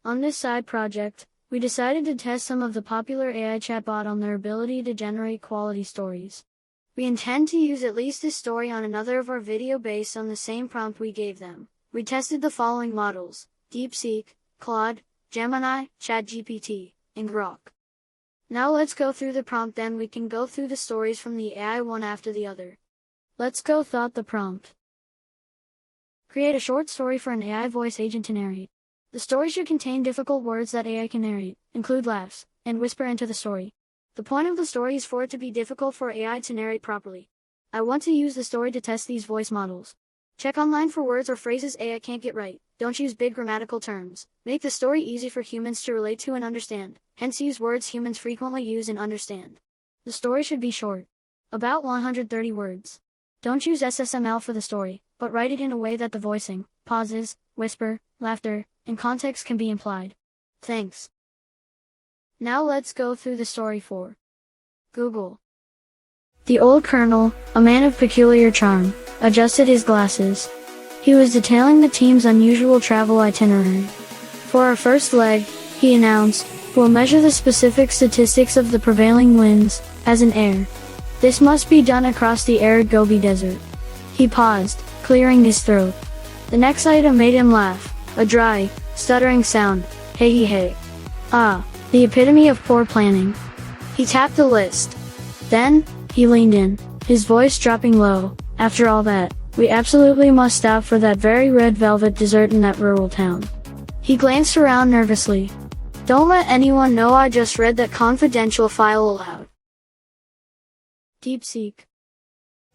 On this side project, we decided to test some of the popular AI chatbot on their ability to generate quality stories. We intend to use at least this story on another of our video based on the same prompt we gave them. We tested the following models: DeepSeek, Claude, Gemini, ChatGPT, and Grok. Now let's go through the prompt, then we can go through the stories from the AI one after the other. Let's go thought the prompt. Create a short story for an AI voice agent to narrate. The story should contain difficult words that AI can narrate, include laughs, and whisper into the story. The point of the story is for it to be difficult for AI to narrate properly. I want to use the story to test these voice models. Check online for words or phrases AI can't get right. Don't use big grammatical terms. Make the story easy for humans to relate to and understand, hence use words humans frequently use and understand. The story should be short, about 130 words. Don't use SSML for the story, but write it in a way that the voicing, pauses, whisper, laughter, and context can be implied. Thanks. Now let's go through the story for Google. The old colonel, a man of peculiar charm, adjusted his glasses. He was detailing the team's unusual travel itinerary. For our first leg, he announced, we'll measure the specific statistics of the prevailing winds, as in air. This must be done across the arid Gobi Desert. He paused, clearing his throat. The next item made him laugh, a dry, stuttering sound, hey hey. Ah, the epitome of poor planning. He tapped the list. Then, he leaned in, his voice dropping low. After all that, we absolutely must stop for that very red velvet dessert in that rural town. He glanced around nervously. Don't let anyone know I just read that confidential file aloud. DeepSeek.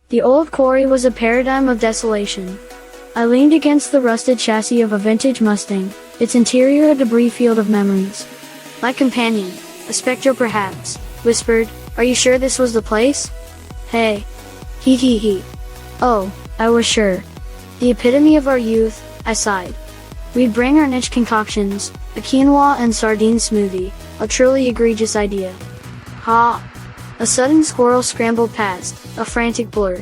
The old quarry was a paradigm of desolation. I leaned against the rusted chassis of a vintage Mustang, its interior a debris field of memories. My companion, a spectre perhaps, whispered, are you sure this was the place? Hey. Hee hee hee. Oh, I was sure. The epitome of our youth, I sighed. We'd bring our niche concoctions, a quinoa and sardine smoothie, a truly egregious idea. Ha! A sudden squirrel scrambled past, a frantic blur.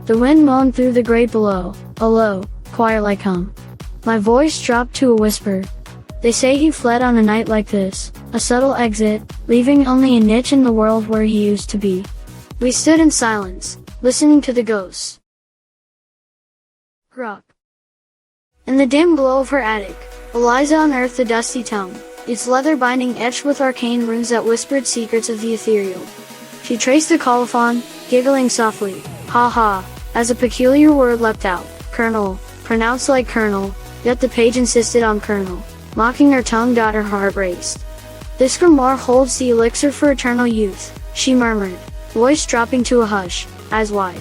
The wind moaned through the grate below, a low, choir-like hum. My voice dropped to a whisper. They say he fled on a night like this, a subtle exit, leaving only a niche in the world where he used to be. We stood in silence, listening to the ghosts. Grok. In the dim glow of her attic, Eliza unearthed the dusty tome, its leather binding etched with arcane runes that whispered secrets of the ethereal. She traced the colophon, giggling softly, ha ha, as a peculiar word leapt out, Colonel, pronounced like Colonel, yet the page insisted on Colonel, mocking her tongue. Her heart raced. This grimoire holds the elixir for eternal youth, she murmured, voice dropping to a hush, eyes wide.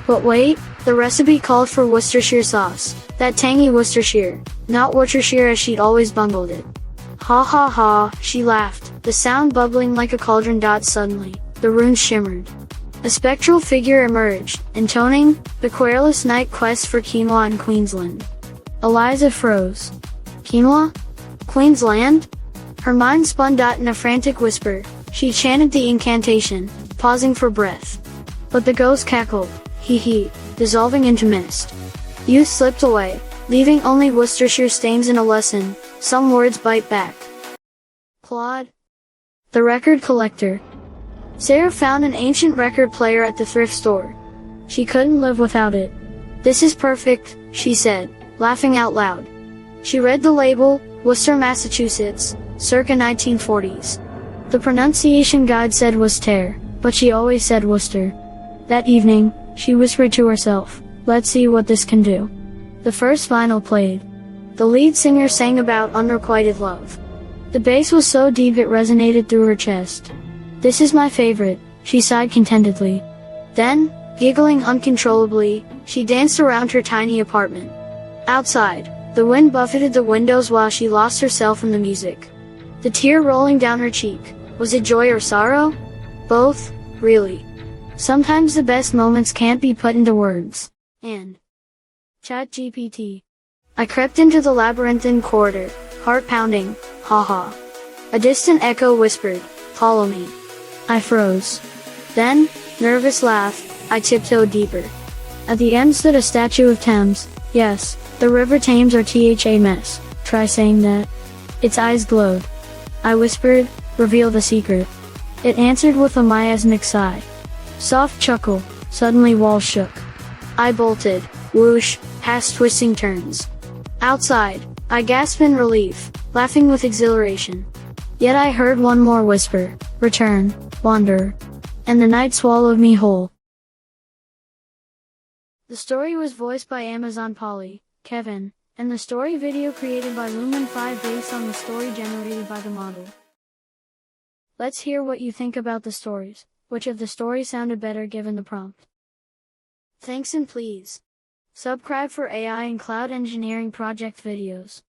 But wait, the recipe called for Worcestershire sauce, that tangy Worcestershire, not Worcestershire as she'd always bungled it. Ha ha ha, she laughed, the sound bubbling like a cauldron. Suddenly, the runes shimmered. A spectral figure emerged, intoning, the querulous night quest for quinoa in Queensland. Eliza froze. Quinoa? Queensland? Her mind spun. In a frantic whisper, she chanted the incantation, pausing for breath. But the ghost cackled, hee hee, dissolving into mist. Youth slipped away, leaving only Worcestershire stains in a lesson, some words bite back. Claude. The record collector. Sarah found an ancient record player at the thrift store. She couldn't live without it. This is perfect, she said, laughing out loud. She read the label, Worcester, Massachusetts, circa 1940s. The pronunciation guide said Worcester, but she always said Worcester. That evening, she whispered to herself, let's see what this can do. The first vinyl played. The lead singer sang about unrequited love. The bass was so deep it resonated through her chest. This is my favorite, she sighed contentedly. Then, giggling uncontrollably, she danced around her tiny apartment. Outside, the wind buffeted the windows while she lost herself in the music. The tear rolling down her cheek, was it joy or sorrow? Both, really. Sometimes the best moments can't be put into words. And ChatGPT. I crept into the labyrinthine corridor, heart pounding, ha. A distant echo whispered, follow me. I froze. Then, nervous laugh, I tiptoed deeper. At the end stood a statue of Thames. Yes, the river Thames or THA mess. Try saying that. Its eyes glowed. I whispered, "Reveal the secret." It answered with a miasmic sigh. Soft chuckle, suddenly walls shook. I bolted, whoosh, past twisting turns. Outside, I gasped in relief, laughing with exhilaration. Yet I heard one more whisper, "Return, wanderer." And the night swallowed me whole. The story was voiced by Amazon Polly, Kevin, and the story video created by Lumen 5 based on the story generated by the model. Let's hear what you think about the stories. Which of the stories sounded better given the prompt? Thanks and please subscribe for AI and cloud engineering project videos.